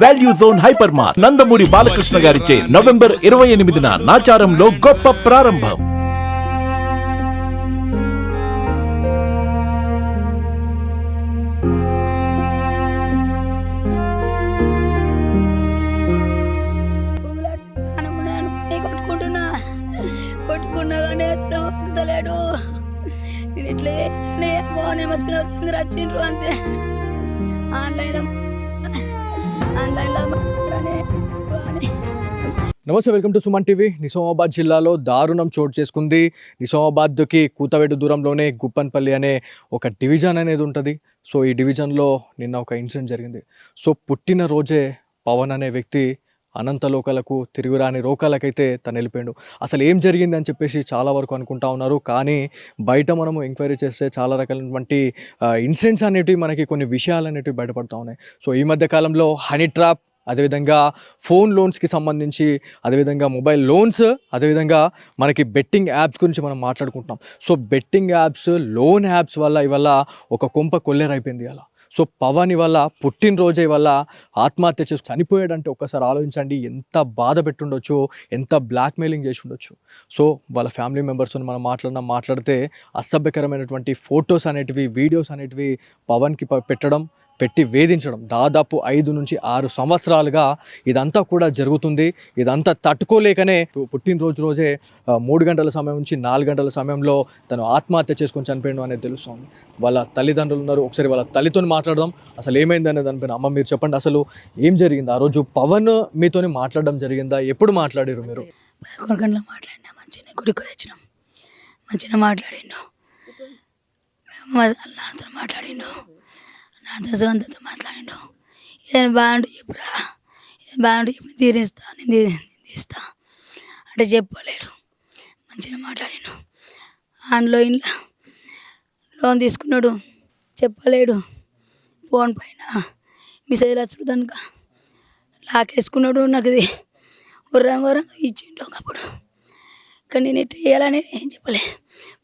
Value zone hyper mart Nandamuri Balakrishna గారిచే November 28న నాచారంలో గొప్ప ప్రారంభం. వచ్చిండ్రు అంతే నమస్తే, welcome to Suman TV. Nizamabad జిల్లాలో దారుణం చోటు చేసుకుంది. నిజామాబాద్కి కూతవేడు దూరంలోనే గుప్పన్పల్లి అనే ఒక డివిజన్ అనేది ఉంటుంది. సో ఈ డివిజన్లో నిన్న ఒక ఇన్సిడెంట్ జరిగింది. సో పుట్టిన రోజే పవన్ అనే వ్యక్తి అనంత లోకాలకు తిరుగురాని రోకాలకైతే తను వెళ్ళిపోయాడు. అసలు ఏం జరిగింది అని చెప్పేసి చాలా వరకు అనుకుంటా ఉన్నారు. కానీ బయట మనము ఎంక్వైరీ చేస్తే చాలా రకాలైనటువంటి ఇన్సిడెంట్స్ అనేటివి మనకి కొన్ని విషయాలు అనేటివి బయటపడుతూ ఉన్నాయి. సో ఈ మధ్య కాలంలో హనీ ట్రాప్, అదేవిధంగా ఫోన్ లోన్స్కి సంబంధించి, అదేవిధంగా మొబైల్ లోన్స్, అదేవిధంగా మనకి బెట్టింగ్ యాప్స్ గురించి మనం మాట్లాడుకుంటున్నాం. So betting apps, loan apps వల్ల ఇవల్ల ఒక కొంప కొల్లేరైపోయింది అలా. సో పవన్ వల్ల పుట్టినరోజే వల్ల ఆత్మహత్య చేసి చనిపోయాడంటే ఒక్కసారి ఆలోచించండి, ఎంత బాధ పెట్టుండొచ్చు, ఎంత బ్లాక్మెయిలింగ్ చేసి ఉండొచ్చు. సో వాళ్ళ ఫ్యామిలీ మెంబర్స్తో మనం మాట్లాడితే అసభ్యకరమైనటువంటి ఫొటోస్ అనేటివి, వీడియోస్ అనేటివి పవన్కి పెట్టి వేధించడం దాదాపు 5 నుంచి 6 సంవత్సరాలుగా ఇదంతా కూడా జరుగుతుంది. ఇదంతా తట్టుకోలేకనే పుట్టినరోజే 3 గంటల సమయం నుంచి 4 గంటల సమయంలో తను ఆత్మహత్య చేసుకొని చనిపోయాడు అనేది తెలుస్తుంది. వాళ్ళ తల్లిదండ్రులు ఉన్నారు, ఒకసారి వాళ్ళ తల్లితో మాట్లాడదాం. అసలు ఏమైంది అనేది దానిపైన అమ్మ మీరు చెప్పండి, అసలు ఏం జరిగింది ఆ రోజు? పవన్ మీతోని మాట్లాడడం జరిగిందా? ఎప్పుడు మాట్లాడారు మీరు? 11 గంటలకు మాట్లాడినా, మంచిగా గుడికి వచ్చినాం, మంచిగా మాట్లాడిండు, నాతో మాట్లాడిండు, నాతో సొంతతో మాట్లాడిండు. ఏదైనా బాగుంటే చెప్పురా, ఏదైనా బాగుంటే చెప్పి తీరిస్తా, నేను తీస్తా అంటే చెప్పలేడు. మంచిగా మాట్లాడిండు. ఆన్లైన్లో లోన్ తీసుకున్నాడు, చెప్పలేడు. ఫోన్ పైన మెసేజ్లు వచ్చుడు కనుక లాకేసుకున్నాడు. నాకు ఇది ఉర్రంగా ఇచ్చిండు ఒకప్పుడు. కానీ నేను ఇట్లా చేయాలని ఏం చెప్పలే.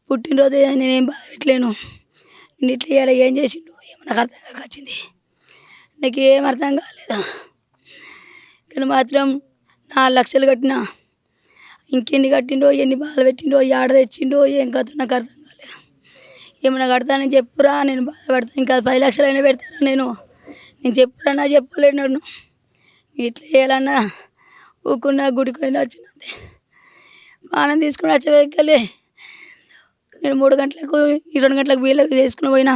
పుట్టినరోజు నేనేం బాధ పెట్టలేను. నేను ఇట్లా చేయాలి, ఏం చేసిండు ఏమో నాకు అర్థం కాక వచ్చింది. నాకు ఏం అర్థం కాలేదు. కానీ మాత్రం 4 లక్షలు కట్టినా, ఇంకెన్ని కట్టిండో, ఎన్ని బాధలు పెట్టిండో, ఆడ తెచ్చిండో ఏం కథ నాకు అర్థం కాలేదు. ఏమన్నా కడతానని చెప్పురా, నేను బాధపడతాను. ఇంకా 10 లక్షలు అయినా పెడతారా నేను చెప్పురా, నా చెప్పలేను. నన్ను ఇట్లా చేయాలన్నా ఊకున్నా, గుడికి అయినా వచ్చినంతే. బాణం తీసుకుని వచ్చేవరకెళ్ళి నేను 3 గంటలకు 2 గంటలకు వీళ్ళకి చేసుకుని పోయినా.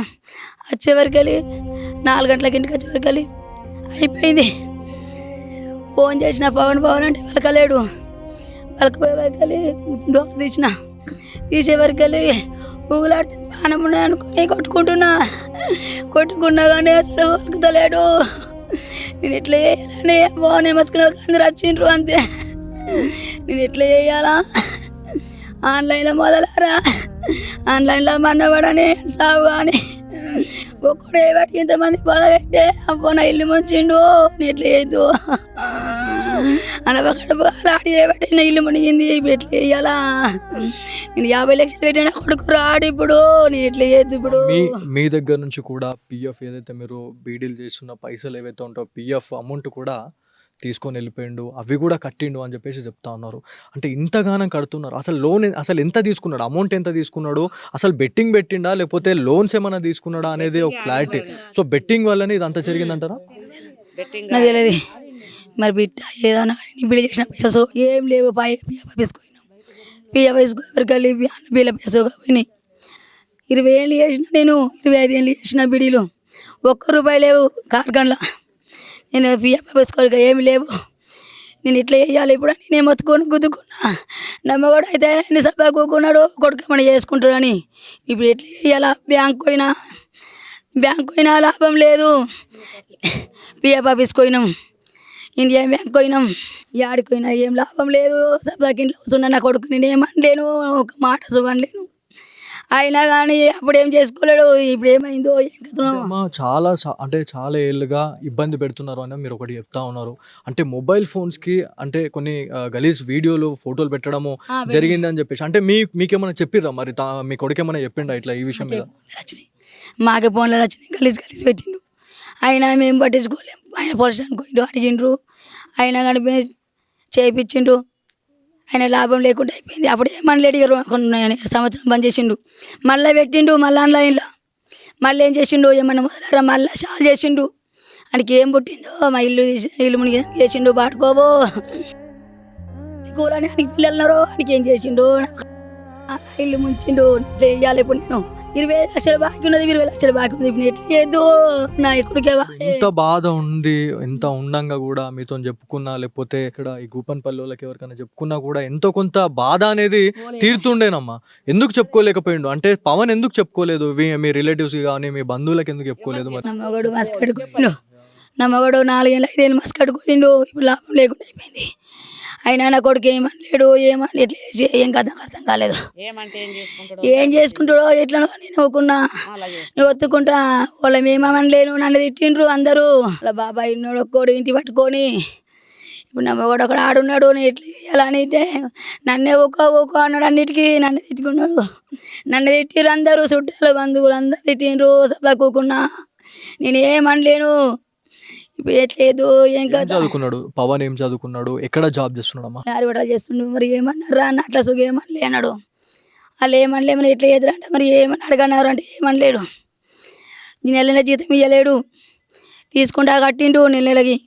వచ్చేవరకెళ్ళి 4 గంటలకు ఇంటికి వచ్చేవరకెళ్ళి అయిపోయింది. ఫోన్ చేసిన పవన్ అంటే పలకలేడు. పలకపోయేవరకెళ్ళి డోర్ తీసేవరకెళ్ళి ఊగులాడుతూ బాణం ఉన్నాయి అనుకుని కొట్టుకున్నా కానీ అసలు పలుకుతలేడు. నేను ఎట్లా చేయాలని నేను మసుకునే అందరూ వచ్చిండ్రు అంతే. నేను ఎట్లా చేయాలా? ఆన్లైన్లో మొదలారా, ఆన్లైన్లో మన్నవాడని సాగు కానీ ఒక్కడే బట్టి ఇంతమంది బాధ పెట్టే అబ్బో నా ఇల్లు ముంచిండు. నేను ఎట్లా చేయొద్దు అనబక్కడ ఆడి బట్టి నా ఇల్లు మునిగింది. ఇప్పుడు ఎట్లా చేయాలా? నేను 50 లక్షలు పెట్టిన కొడుకు రాడు. ఇప్పుడు నేను ఎట్లా చేయొద్దు? ఇప్పుడు మీ దగ్గర నుంచి కూడా పిఎఫ్ ఏదైతే మీరు బీడీలు చేస్తున్న పైసలు ఏవైతే ఉంటాయో పిఎఫ్ అమౌంట్ కూడా తీసుకొని వెళ్ళిపోయిండు, అవి కూడా కట్టిండు అని చెప్పేసి చెప్తా ఉన్నారు. అంటే ఇంతగానం కడుతున్నారు. అసలు లోన్ అసలు ఎంత తీసుకున్నాడు, అమౌంట్ ఎంత తీసుకున్నాడు, అసలు బెట్టింగ్ పెట్టిండా లేకపోతే లోన్స్ ఏమైనా తీసుకున్నాడా అనేది ఒక క్లారిటీ. సో బెట్టింగ్ వల్లనే ఇదంతా జరిగిందంటారా? నాకు తెలియదు. మరి బిడ్డ ఏదన్నా బిల్లు చేసిన పైసా ఏం లేవు. పిఎఫ్ వేసుకున్నాం, పిఎఫ్ వేసుకోవరికి బిల్ల పైసా పోయినాయి. 20 ఏళ్ళు చేసిన నేను, 25 ఏళ్ళు చేసిన బిడీలు, ₹1 లేవు కార్గన్లో. నేను పిఎఫ్ వేసుకోవడానికి ఏమి లేవు. నేను ఇట్లా చేయాలి ఇప్పుడు అని నేను మొత్తుకొని గుద్దుకున్నా. నమ్మగోడు అయితే ఎన్ని సభ కూకున్నాడు, కొడుకు ఏమైనా చేసుకుంటాడని. ఇప్పుడు ఎట్లా చేయాలా? బ్యాంకు పోయినా లాభం లేదు. పిఎఫ్ ఆఫీస్కి పోయినాం, ఇండియా బ్యాంక్ పోయినాం, యాడికి పోయినా ఏం లాభం లేదు. సభకి ఇంట్లో వస్తున్నా నా కొడుకు, నేను ఏమనలేను, ఒక మాట సుగనలేను. అయినా కానీ అప్పుడు ఏం చేసుకోలేడు. ఇప్పుడు ఏమైందో చాలా ఏళ్ళుగా ఇబ్బంది పెడుతున్నారు అని మీరు ఒకటి చెప్తా ఉన్నారు. అంటే మొబైల్ ఫోన్స్కి అంటే కొన్ని గలీజ్ వీడియోలు, ఫోటోలు పెట్టడము జరిగింది అని చెప్పేసి, అంటే మీకేమైనా చెప్పిర్రా? మరి మీ కొడుకు ఏమైనా చెప్పిండా ఇట్లా ఈ విషయం మీద? మాకే ఫోన్లో వచ్చినాయి, గలీజ్ పెట్టిండు. అయినా మేము పట్టించుకోలేము. ఆయన పొలిసానికి పోయిండు, అడిగిండ్రు, అయినా కానీ చేయించిండు. ఆయన లాభం లేకుండా అయిపోయింది. అప్పుడు ఏమనలేడు, 20 సంవత్సరం బంద్ చేసిండు, మళ్ళీ పెట్టిండు, మళ్ళీ ఆన్లైన్లో మళ్ళీ ఏం చేసిండు, ఏమన్నా మొదలరా మళ్ళీ షాల్ చేసిండు. ఆయనకి ఏం పుట్టిందో మా ఇల్లు మునిగి చేసిండు, పాటుకోబో కూలని ఆయనకి పిల్లలున్నారో ఆయనకి ఏం చేసిండు, ఇల్లు ముంచిండు. ఇట్లా వేయాలి ఇప్పుడు నేను 20 లక్షలు బాకీ ఉన్నది, 20 లక్షలు బాకీ ఉన్నది, ఇప్పుడు ఎట్లా చేయద్దు నా ఇక్కడికే. ఎంత బాధ ఉంది, ఎంత ఉండంగా కూడా మీతో చెప్పుకున్నా, లేకపోతే ఇక్కడ ఈ గూపన్పల్లి వాళ్ళకి ఎవరికైనా చెప్పుకున్నా కూడా ఎంతో కొంత బాధ అనేది తీరుతుండేనమ్మా. ఎందుకు చెప్పుకోలేకపోయిండు అంటే పవన్ ఎందుకు చెప్పుకోలేదు? మీ రిలేటివ్స్ కానీ మీ బంధువులకు ఎందుకు చెప్పుకోలేదు? మరి నా మగడు మస్కడ్కి పోయిండు, నా మగడు 4 ఏళ్ళు 5 ఏళ్ళు మస్కడ్కి పోయిండు, ఇప్పుడు లాభం లేకుండా అయిపోయింది. అయినా నా కొడుకు ఏమనలేడు, ఏమని ఎట్లా చేసి ఏం కథ అర్థం కాలేదు. ఏం చేసుకుంటాడో ఎట్లనో నేను ఒప్పుకున్నా, నువ్వు ఒత్తుకుంటా వాళ్ళ మేమనలేను, నన్ను తిట్టిండ్రు అందరూ. వాళ్ళ బాబాయ్ ఉన్నాడు ఒక్కోడు ఇంటి పట్టుకొని, ఇప్పుడు నా మగడు ఒకడు ఆడున్నాడు, నేను ఎట్లా చేయాలని అంటే నన్నే ఊకో అన్నాడు, అన్నిటికీ నన్ను తిట్టుకున్నాడు. నన్ను తిట్టిరు అందరూ, చుట్టాలు బంధువులు అందరూ తిట్టిండ్రు. సభ కూకున్నా నేను ఏమనలేను. ఇప్పుడు ఎట్లేదు ఏం కదా. చదువుకున్నాడు పవన్? ఏం చదువుకున్నాడు? ఎక్కడ జాబ్ చేస్తున్నాడమ్మా? ఆరుబట్టలు చేస్తుండు. మరి ఏమన్నారా అన్న, అట్లా సుఖం ఏమనలే అన్నాడు. వాళ్ళు ఏమనలే, మరి ఎట్లా ఎదురంటే మరి ఏమని అడగన్నారు అంటే ఏమనలేడు. నెల జీతం ఇవ్వలేడు, తీసుకుంటా కట్టిండు నెలకి.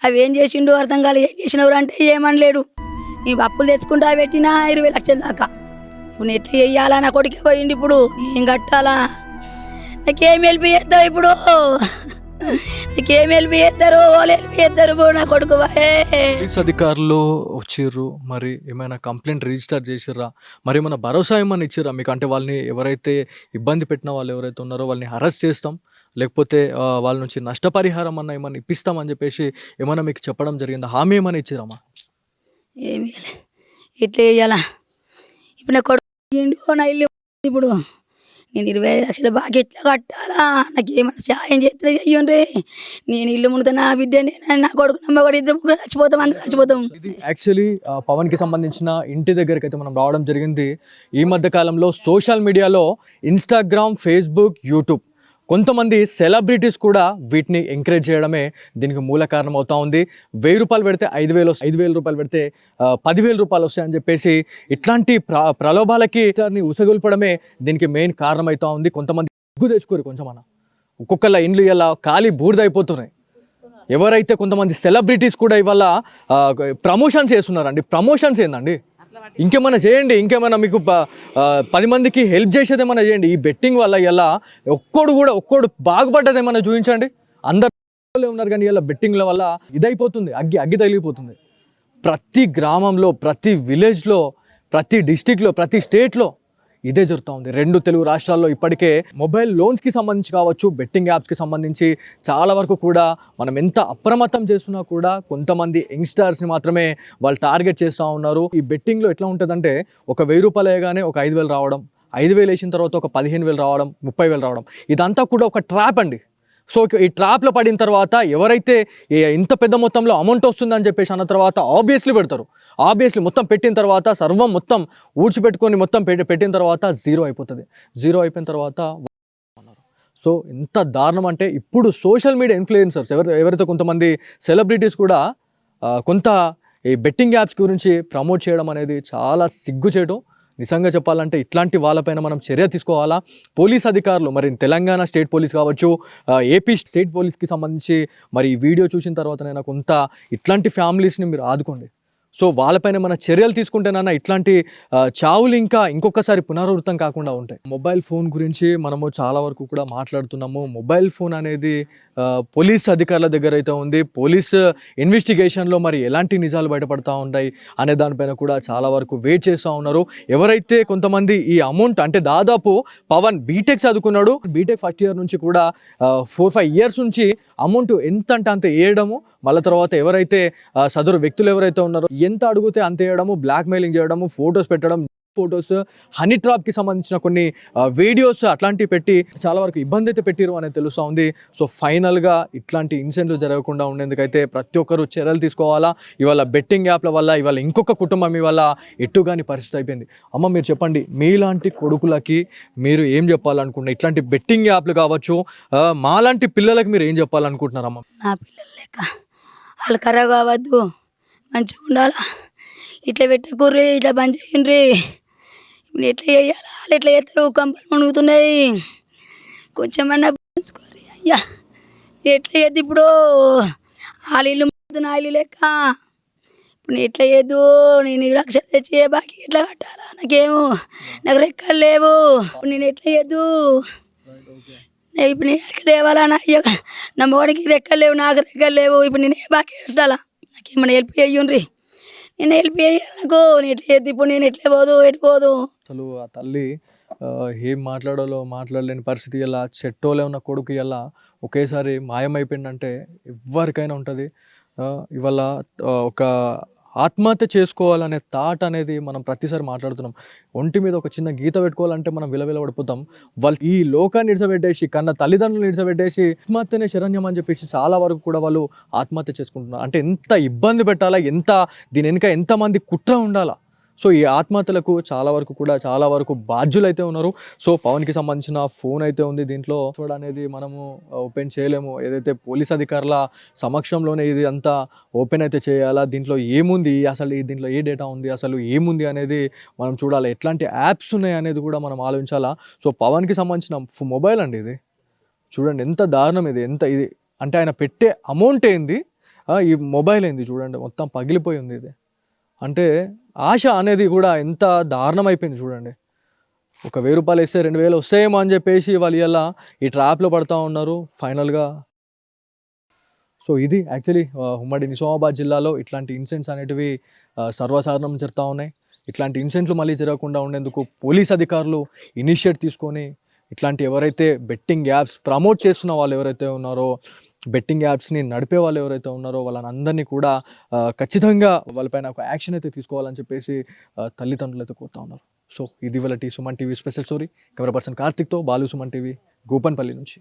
అవి ఏం చేసిండు అర్థం కాలేదు. ఏం చేసినవారు అంటే ఏమనలేడు. నేను అప్పులు తెచ్చుకుంటా పెట్టినా 20 లక్షల దాకా. ఇప్పుడు నేను ఎట్లా చెయ్యాలా, నా కొడుకే పోయిండు, ఇప్పుడు ఏం కట్టాలా, నాకేం హెల్ప్ చేస్తావు ఇప్పుడు, నీకేం హెల్ప్ చేస్తారు, వాళ్ళు హెల్ప్ చేస్తారు నా కొడుకు. పోలీస్ అధికారులు వచ్చిర్రు, మరి ఏమైనా కంప్లైంట్ రిజిస్టర్ చేసిర్రా? మరి ఏమైనా భరోసా ఏమైనా ఇచ్చిర్రా మీకు? అంటే వాళ్ళని ఎవరైతే ఇబ్బంది పెట్టిన వాళ్ళు ఎవరైతే ఉన్నారో వాళ్ళని అరెస్ట్ చేస్తాం, లేకపోతే వాళ్ళ నుంచి నష్టపరిహారం అన్న ఏమైనా ఇప్పిస్తామని చెప్పేసి ఏమైనా మీకు చెప్పడం జరిగిందా? హామీ ఏమైనా ఇచ్చిరమ్మా? ఏమి ఇట్లా వేయాలా, ఇప్పుడు నా కొడుకు నా ఇల్లు, ఇప్పుడు నేను 25 లక్షల బాగా ఎట్లా కట్టాలా, నాకు ఏమైనా సాయం చేస్తే చెయ్యండి. నేను ఇల్లు మునితే నా బిడ్డ, నా కొడుకు నమ్మకూడదు, ఇద్దరు చచ్చిపోతాం, అందరూ చచ్చిపోతాం. ఇది యాక్చువల్లీ పవన్కి సంబంధించిన ఇంటి దగ్గరికి అయితే మనం రావడం జరిగింది. ఈ మధ్య కాలంలో సోషల్ మీడియాలో ఇన్స్టాగ్రామ్, ఫేస్బుక్, యూట్యూబ్ కొంతమంది సెలబ్రిటీస్ కూడా వీటిని ఎంకరేజ్ చేయడమే దీనికి మూల కారణం అవుతా ఉంది. 1000 రూపాయలు పెడితే 5,000 రూపాయలు పెడితే 10,000 రూపాయలు వస్తాయని చెప్పేసి ఇట్లాంటి ప్రలోభాలకి ఉసగొల్పడమే దీనికి మెయిన్ కారణం అవుతా ఉంది. కొంతమంది సిగ్గు తెచ్చుకోరు కొంచెం, అన్న ఒక్కొక్కళ్ళ ఇండ్లు ఇలా ఖాళీ బూడిదైపోతున్నాయి. ఎవరైతే కొంతమంది సెలబ్రిటీస్ కూడా ఇవాళ ప్రమోషన్స్ చేస్తున్నారండి. ప్రమోషన్స్ ఏందండి? ఇంకేమైనా చేయండి, ఇంకేమైనా మీకు 10 మందికి హెల్ప్ చేసేది ఏమైనా చేయండి. ఈ బెట్టింగ్ వల్ల ఇలా ఒక్కోడు బాగుపడ్డది ఏమైనా చూపించండి. అందరూ ఉన్నారు కానీ ఇలా బెట్టింగ్ల వల్ల ఇదైపోతుంది, అగ్గి తగిలిపోతుంది. ప్రతి గ్రామంలో, ప్రతి విలేజ్లో, ప్రతి డిస్టిక్లో, ప్రతి స్టేట్లో ఇదే జరుగుతూ ఉంది. 2 తెలుగు రాష్ట్రాల్లో ఇప్పటికే మొబైల్ లోన్స్కి సంబంధించి కావచ్చు, బెట్టింగ్ యాప్స్కి సంబంధించి చాలా వరకు కూడా మనం ఎంత అప్రమత్తం చేస్తున్నా కూడా కొంతమంది యంగ్స్టర్స్ని మాత్రమే వాళ్ళు టార్గెట్ చేస్తూ ఉన్నారు. ఈ బెట్టింగ్లో ఎట్లా ఉంటుందంటే ఒక 1000 రూపాయలు వేయగానే ఒక 5,000 రావడం, 5,000 వేసిన తర్వాత ఒక 15,000 రావడం, 30,000 రావడం, ఇదంతా కూడా ఒక ట్రాప్ అండి. సో ఈ ట్రాప్లో పడిన తర్వాత ఎవరైతే ఇంత పెద్ద మొత్తంలో అమౌంట్ వస్తుందని చెప్పేసి అన్న తర్వాత ఆబ్వియస్లీ పెడతారు. ఆబ్వియస్లీ మొత్తం పెట్టిన తర్వాత సర్వం మొత్తం ఊడ్చిపెట్టుకొని మొత్తం పెట్టిన తర్వాత జీరో అయిపోతుంది. జీరో అయిపోయిన తర్వాత సో ఎంత దారుణం అంటే ఇప్పుడు సోషల్ మీడియా ఇన్ఫ్లుయెన్సర్స్ ఎవరైతే కొంతమంది సెలబ్రిటీస్ కూడా కొంత ఈ బెట్టింగ్ యాప్స్ గురించి ప్రమోట్ చేయడం అనేది చాలా సిగ్గుచేటు. నిజంగా చెప్పాలంటే ఇట్లాంటి వాళ్ళపైన మనం చర్య తీసుకోవాలా. పోలీస్ అధికారులు, మరి తెలంగాణ స్టేట్ పోలీస్ కావచ్చు, ఏపీ స్టేట్ పోలీస్కి సంబంధించి మరి ఈ వీడియో చూసిన తర్వాతనైనా కొంత ఇట్లాంటి ఫ్యామిలీస్ని మీరు ఆదుకోండి. సో వాళ్ళపైన మన చర్యలు తీసుకుంటేనన్నా ఇట్లాంటి చావులు ఇంకొకసారి పునరావృతం కాకుండా ఉంటాయి. మొబైల్ ఫోన్ గురించి మనము చాలా వరకు కూడా మాట్లాడుతున్నాము. మొబైల్ ఫోన్ అనేది పోలీస్ అధికారుల దగ్గర అయితే ఉంది. పోలీస్ ఇన్వెస్టిగేషన్లో మరి ఎలాంటి నిజాలు బయటపడతా ఉంటాయి అనే దానిపైన కూడా చాలా వరకు వెయిట్ చేస్తూ ఉన్నారు. ఎవరైతే కొంతమంది ఈ అమౌంట్ అంటే దాదాపు పవన్ బీటెక్ చదువుకున్నాడు, బీటెక్ ఫస్ట్ ఇయర్ నుంచి కూడా 4-5 ఇయర్స్ నుంచి అమౌంట్ ఎంత అంటే అంత వేయడము, మళ్ళీ తర్వాత ఎవరైతే సదరు వ్యక్తులు ఎవరైతే ఉన్నారో ఎంత అడిగితే అంత వేయడము, బ్లాక్ మెయిలింగ్ చేయడము, ఫొటోస్ పెట్టడం, ఫొటోస్, హనీ ట్రాప్కి సంబంధించిన కొన్ని వీడియోస్ అట్లాంటివి పెట్టి చాలా వరకు ఇబ్బంది అయితే పెట్టిరు అనేది తెలుస్తూ ఉంది. సో ఫైనల్గా ఇట్లాంటి ఇన్సిడెంట్లు జరగకుండా ఉండేందుకైతే ప్రతి ఒక్కరు చర్యలు తీసుకోవాలా. ఇవాళ బెట్టింగ్ యాప్ల వల్ల ఇవాళ ఇంకొక కుటుంబం ఇవాళ ఎట్టుగాని పరిస్థితి అయిపోయింది. అమ్మ మీరు చెప్పండి, మీలాంటి కొడుకులకి మీరు ఏం చెప్పాలనుకుంటున్నారు? ఇట్లాంటి బెట్టింగ్ యాప్లు కావచ్చు, మాలాంటి పిల్లలకి మీరు ఏం చెప్పాలనుకుంటున్నారమ్మ? నా పిల్లలు లెక్క వాళ్ళు ఖరాబ్ కావద్దు, మంచిగా ఉండాలా. ఇట్లా పెట్టకుర్రి, ఇట్లా బంద్ చేయండి. ఇప్పుడు ఎట్లా చేయాలా? వాళ్ళు ఎట్లా చేస్తారు? కంపలు మునుగుతున్నాయి. కొంచెమన్నా చూసుకోరి అయ్యా. ఎట్లా చేద్దు ఇప్పుడు? వాళ్ళ ఇల్లు నా ఇల్లు లెక్క. ఇప్పుడు నేను ఎట్లా చేయద్దు? నేను 2 లక్షలు తెచ్చి బాకీ ఎట్లా కట్టాలా? నాకు రెక్కలు లేవు. ఇప్పుడు నేను ఎట్లా చేయద్దు? ఇప్పుడు నేను ఎక్కడికి తేవాలా? నా మోడికి రెక్కలు లేవు, నాకు రెక్కలు లేవు. ఇప్పుడు నేను ఏ బాకీ కట్టాలా? నాకేమన్నా హెల్ప్ అయ్యుండ్రి. నేను హెల్ప్ చేయాలి నాకు. నేను ఎట్లా చేద్దు? ఇప్పుడు నేను ఎట్లా పోదు. అసలు ఆ తల్లి ఏం మాట్లాడాలో మాట్లాడలేని పరిస్థితి. ఇలా చెట్టోలే ఉన్న కొడుకు ఇలా ఒకేసారి మాయమైపోయిందంటే ఎవరికైనా ఉంటుంది. ఇవాళ ఒక ఆత్మహత్య చేసుకోవాలనే థాట్ అనేది మనం ప్రతిసారి మాట్లాడుతున్నాం. ఒంటి మీద ఒక చిన్న గీత పెట్టుకోవాలంటే మనం విలవిలపడిపోతాం. వాళ్ళు ఈ లోకాన్ని నిడిచబెట్టేసి, కన్న తల్లిదండ్రులు నిడిచబెట్టేసి ఆత్మహత్యనే శరణ్యం అని చెప్పేసి చాలా వరకు కూడా వాళ్ళు ఆత్మహత్య చేసుకుంటున్నారు. అంటే ఎంత ఇబ్బంది పెట్టాలా, దీని వెనుక ఎంతమంది కుట్ర ఉండాలా. సో ఈ ఆత్మహత్యలకు చాలా వరకు బాధ్యులు అయితే ఉన్నారు. సో పవన్కి సంబంధించిన ఫోన్ అయితే ఉంది. దీంట్లో అనేది మనము ఓపెన్ చేయలేము. ఏదైతే పోలీస్ అధికారుల సమక్షంలోనే ఇది అంతా ఓపెన్ అయితే చేయాలా. దీంట్లో ఏముంది, అసలు దీంట్లో ఏ డేటా ఉంది, అసలు ఏముంది అనేది మనం చూడాలి. ఎట్లాంటి యాప్స్ ఉన్నాయి అనేది కూడా మనం ఆలోచించాలా. సో పవన్కి సంబంధించిన మొబైల్ అండి ఇది. చూడండి ఎంత దారుణం ఇది. ఇది అంటే ఆయన పెట్టే అమౌంట్ ఏంది, ఈ మొబైల్ ఏంది చూడండి, మొత్తం పగిలిపోయి ఉంది ఇది. అంటే ఆశ అనేది కూడా ఎంత దారుణం అయిపోయింది చూడండి. ఒక 1000 రూపాయలు వేస్తే 2000 వస్తాయేమో అని చెప్పేసి వాళ్ళు ఇలా ఈ ట్రాప్లో పడుతూ ఉన్నారు ఫైనల్గా. సో ఇది యాక్చువల్లీ ఉమ్మడి నిజామాబాద్ జిల్లాలో ఇట్లాంటి ఇన్సిడెంట్స్ అనేటివి సర్వసాధారణం జరుగుతూ ఉన్నాయి. ఇట్లాంటి ఇన్సిడెంట్లు మళ్ళీ జరగకుండా ఉండేందుకు పోలీస్ అధికారులు ఇనిషియేట్ తీసుకొని ఇట్లాంటి ఎవరైతే బెట్టింగ్ యాప్స్ ప్రమోట్ చేస్తున్న వాళ్ళు ఎవరైతే ఉన్నారో, బెట్టింగ్ యాప్స్ని నడిపే వాళ్ళు ఎవరైతే ఉన్నారో వాళ్ళని అందరినీ కూడా ఖచ్చితంగా వాళ్ళపైన ఒక యాక్షన్ అయితే తీసుకోవాలని చెప్పేసి తల్లిదండ్రులు అయితే కోరుతా ఉన్నారు. సో ఇది వాళ్ళ Suman TV special story. Camera person కార్తిక్తో బాలు, సుమన్ టీవీ, గోపన్పల్లి నుంచి.